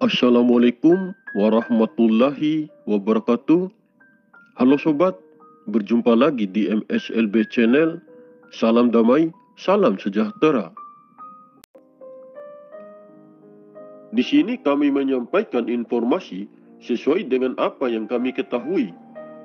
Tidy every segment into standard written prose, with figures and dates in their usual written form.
Assalamualaikum warahmatullahi wabarakatuh. Halo sobat, berjumpa lagi di MSLB Channel. Salam damai, salam sejahtera. Di sini kami menyampaikan informasi sesuai dengan apa yang kami ketahui,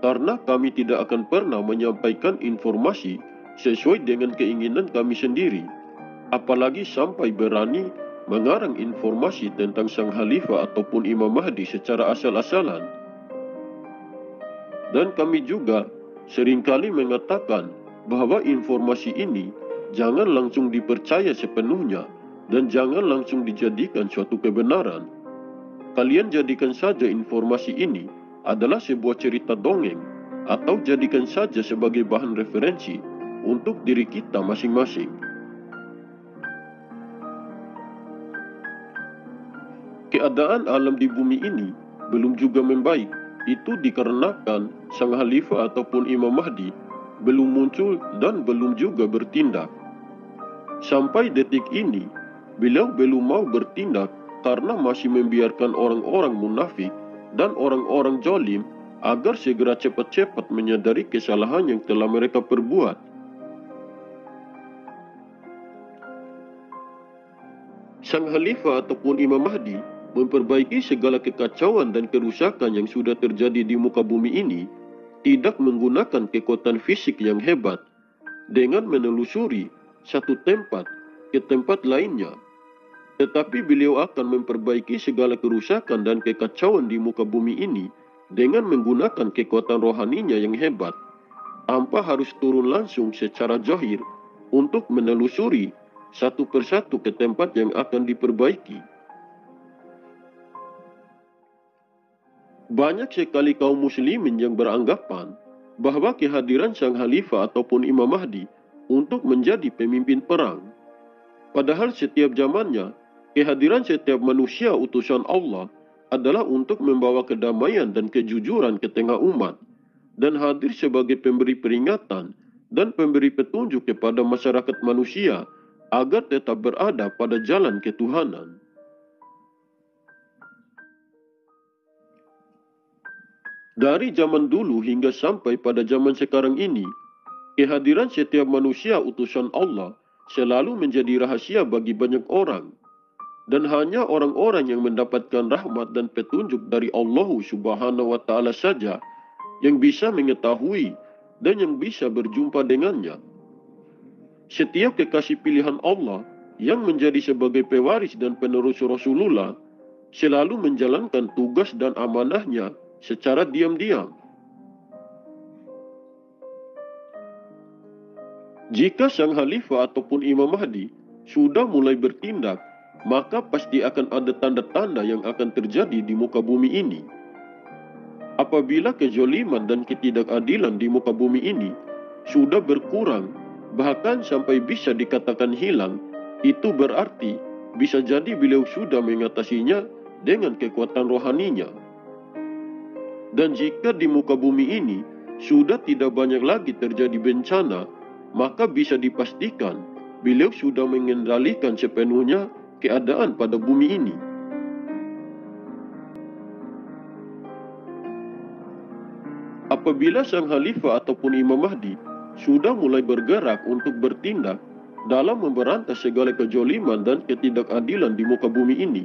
karena kami tidak akan pernah menyampaikan informasi sesuai dengan keinginan kami sendiri, apalagi sampai berani mengarang informasi tentang Sang Khalifah ataupun Imam Mahdi secara asal-asalan. Dan kami juga seringkali mengatakan bahwa informasi ini jangan langsung dipercaya sepenuhnya dan jangan langsung dijadikan suatu kebenaran. Kalian jadikan saja informasi ini adalah sebuah cerita dongeng atau jadikan saja sebagai bahan referensi untuk diri kita masing-masing. Keadaan alam di bumi ini belum juga membaik. Itu dikarenakan Sang Khalifah ataupun Imam Mahdi belum muncul dan belum juga bertindak. Sampai detik ini, beliau belum mau bertindak karena masih membiarkan orang-orang munafik dan orang-orang zalim agar segera cepat-cepat menyadari kesalahan yang telah mereka perbuat. Sang Khalifah ataupun Imam Mahdi memperbaiki segala kekacauan dan kerusakan yang sudah terjadi di muka bumi ini tidak menggunakan kekuatan fisik yang hebat dengan menelusuri satu tempat ke tempat lainnya, tetapi beliau akan memperbaiki segala kerusakan dan kekacauan di muka bumi ini dengan menggunakan kekuatan rohaninya yang hebat, tanpa harus turun langsung secara zahir untuk menelusuri satu persatu ke tempat yang akan diperbaiki. Banyak sekali kaum muslimin yang beranggapan bahwa kehadiran Sang Khalifah ataupun Imam Mahdi untuk menjadi pemimpin perang. Padahal setiap zamannya, kehadiran setiap manusia utusan Allah adalah untuk membawa kedamaian dan kejujuran ke tengah umat, dan hadir sebagai pemberi peringatan dan pemberi petunjuk kepada masyarakat manusia agar tetap berada pada jalan ketuhanan. Dari zaman dulu hingga sampai pada zaman sekarang ini, kehadiran setiap manusia utusan Allah selalu menjadi rahasia bagi banyak orang. Dan hanya orang-orang yang mendapatkan rahmat dan petunjuk dari Allah Subhanahu wa Ta'ala saja yang bisa mengetahui dan yang bisa berjumpa dengannya. Setiap kekasih pilihan Allah yang menjadi sebagai pewaris dan penerus Rasulullah selalu menjalankan tugas dan amanahnya secara diam-diam. Jika Sang Khalifah ataupun Imam Mahdi sudah mulai bertindak, maka pasti akan ada tanda-tanda yang akan terjadi di muka bumi ini. Apabila kezaliman dan ketidakadilan di muka bumi ini sudah berkurang, bahkan sampai bisa dikatakan hilang, itu berarti bisa jadi beliau sudah mengatasinya dengan kekuatan rohaninya. Dan jika di muka bumi ini sudah tidak banyak lagi terjadi bencana, maka bisa dipastikan beliau sudah mengendalikan sepenuhnya keadaan pada bumi ini. Apabila Sang Khalifah ataupun Imam Mahdi sudah mulai bergerak untuk bertindak dalam memberantas segala kezaliman dan ketidakadilan di muka bumi ini,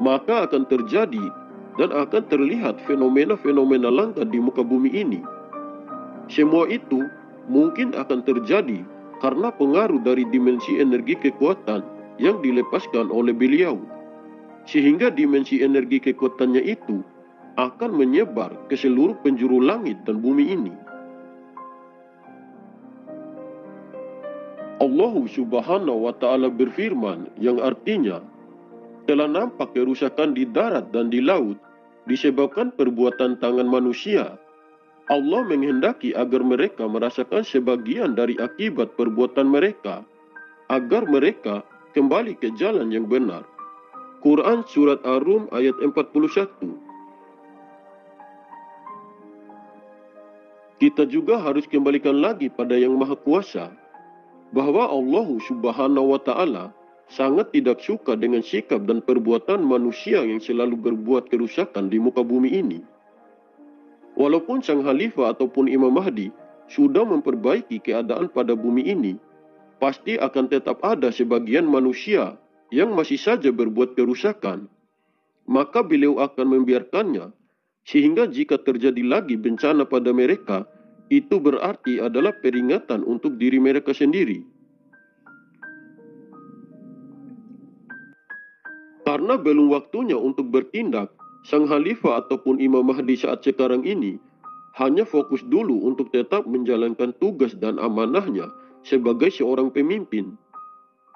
maka akan terjadi dan akan terlihat fenomena-fenomena langka di muka bumi ini. Semua itu mungkin akan terjadi karena pengaruh dari dimensi energi kekuatan yang dilepaskan oleh beliau, sehingga dimensi energi kekuatannya itu akan menyebar ke seluruh penjuru langit dan bumi ini. Allah Subhanahu wa Ta'ala berfirman yang artinya, telah nampak kerusakan di darat dan di laut disebabkan perbuatan tangan manusia. Allah menghendaki agar mereka merasakan sebagian dari akibat perbuatan mereka, agar mereka kembali ke jalan yang benar. Quran Surat Ar-Rum ayat 41. Kita juga harus kembalikan lagi pada Yang Maha Kuasa, bahwa Allah Subhanahu wa Ta'ala sangat tidak suka dengan sikap dan perbuatan manusia yang selalu berbuat kerusakan di muka bumi ini. Walaupun sang Khalifah ataupun Imam Mahdi sudah memperbaiki keadaan pada bumi ini, pasti akan tetap ada sebagian manusia yang masih saja berbuat kerusakan. Maka beliau akan membiarkannya, sehingga jika terjadi lagi bencana pada mereka, itu berarti adalah peringatan untuk diri mereka sendiri. Karena belum waktunya untuk bertindak, sang Khalifah ataupun Imam Mahdi saat sekarang ini hanya fokus dulu untuk tetap menjalankan tugas dan amanahnya sebagai seorang pemimpin.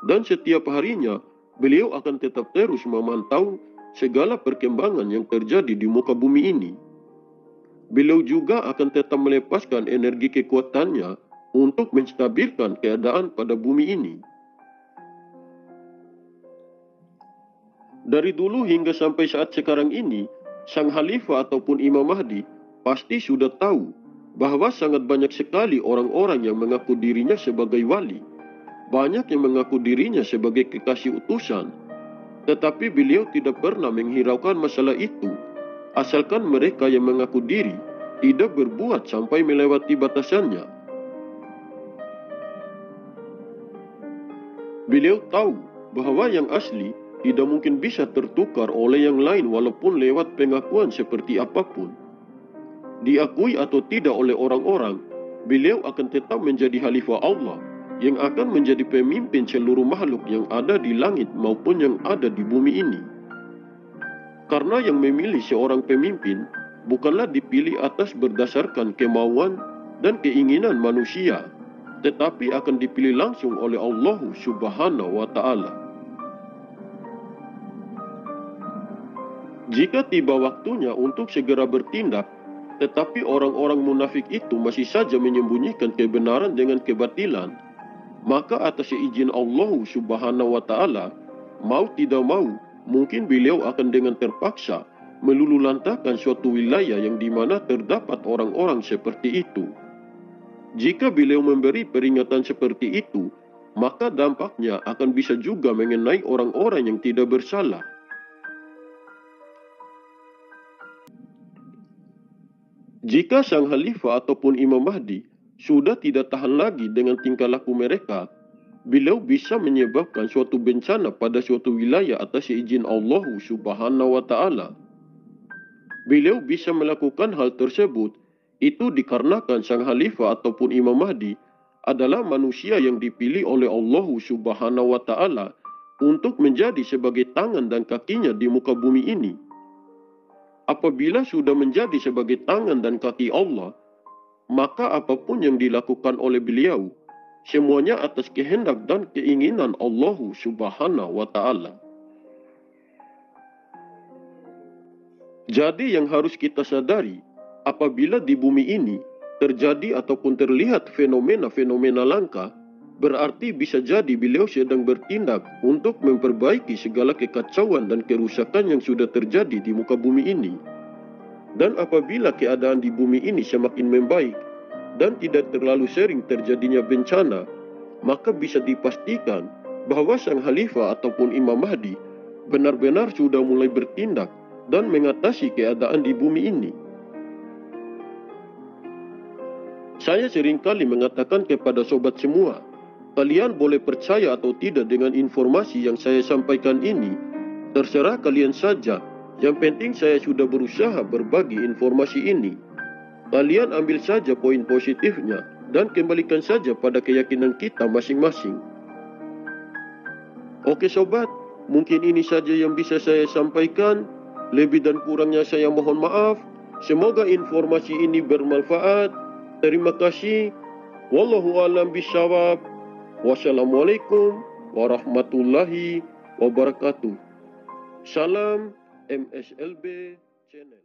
Dan setiap harinya, beliau akan tetap terus memantau segala perkembangan yang terjadi di muka bumi ini. Beliau juga akan tetap melepaskan energi kekuatannya untuk menstabilkan keadaan pada bumi ini. Dari dulu hingga sampai saat sekarang ini, sang Khalifah ataupun Imam Mahdi pasti sudah tahu bahwa sangat banyak sekali orang-orang yang mengaku dirinya sebagai wali. Banyak yang mengaku dirinya sebagai kekasih utusan. Tetapi beliau tidak pernah menghiraukan masalah itu, asalkan mereka yang mengaku diri tidak berbuat sampai melewati batasannya. Beliau tahu bahwa yang asli tidak mungkin bisa tertukar oleh yang lain walaupun lewat pengakuan seperti apapun. Diakui atau tidak oleh orang-orang, beliau akan tetap menjadi Khalifah Allah yang akan menjadi pemimpin seluruh makhluk yang ada di langit maupun yang ada di bumi ini. Karena yang memilih seorang pemimpin bukanlah dipilih atas berdasarkan kemauan dan keinginan manusia, tetapi akan dipilih langsung oleh Allah Subhanahu wa Ta'ala. Jika tiba waktunya untuk segera bertindak, tetapi orang-orang munafik itu masih saja menyembunyikan kebenaran dengan kebatilan, maka atas izin Allah Subhanahu wa Ta'ala, mau tidak mau, mungkin beliau akan dengan terpaksa meluluhlantahkan suatu wilayah yang dimana terdapat orang-orang seperti itu. Jika beliau memberi peringatan seperti itu, maka dampaknya akan bisa juga mengenai orang-orang yang tidak bersalah. Jika sang Khalifah ataupun Imam Mahdi sudah tidak tahan lagi dengan tingkah laku mereka, beliau bisa menyebabkan suatu bencana pada suatu wilayah atas izin Allah Subhanahu wa Ta'ala. Beliau bisa melakukan hal tersebut itu dikarenakan sang Khalifah ataupun Imam Mahdi adalah manusia yang dipilih oleh Allah Subhanahu wa Ta'ala untuk menjadi sebagai tangan dan kakinya di muka bumi ini. Apabila sudah menjadi sebagai tangan dan kaki Allah, maka apapun yang dilakukan oleh beliau, semuanya atas kehendak dan keinginan Allah Subhanahu wa Ta'ala. Jadi yang harus kita sadari, apabila di bumi ini terjadi ataupun terlihat fenomena-fenomena langka, berarti bisa jadi beliau sedang bertindak untuk memperbaiki segala kekacauan dan kerusakan yang sudah terjadi di muka bumi ini. Dan apabila keadaan di bumi ini semakin membaik dan tidak terlalu sering terjadinya bencana, maka bisa dipastikan bahwa sang Khalifah ataupun Imam Mahdi benar-benar sudah mulai bertindak dan mengatasi keadaan di bumi ini. Saya seringkali mengatakan kepada sobat semua, kalian boleh percaya atau tidak dengan informasi yang saya sampaikan ini, terserah kalian saja. Yang penting saya sudah berusaha berbagi informasi ini. Kalian ambil saja poin positifnya dan kembalikan saja pada keyakinan kita masing-masing. Oke sobat, mungkin ini saja yang bisa saya sampaikan. Lebih dan kurangnya saya mohon maaf. Semoga informasi ini bermanfaat. Terima kasih. Wallahu a'lam bishawab. Wassalamualaikum warahmatullahi wabarakatuh. Salam MSLB Channel.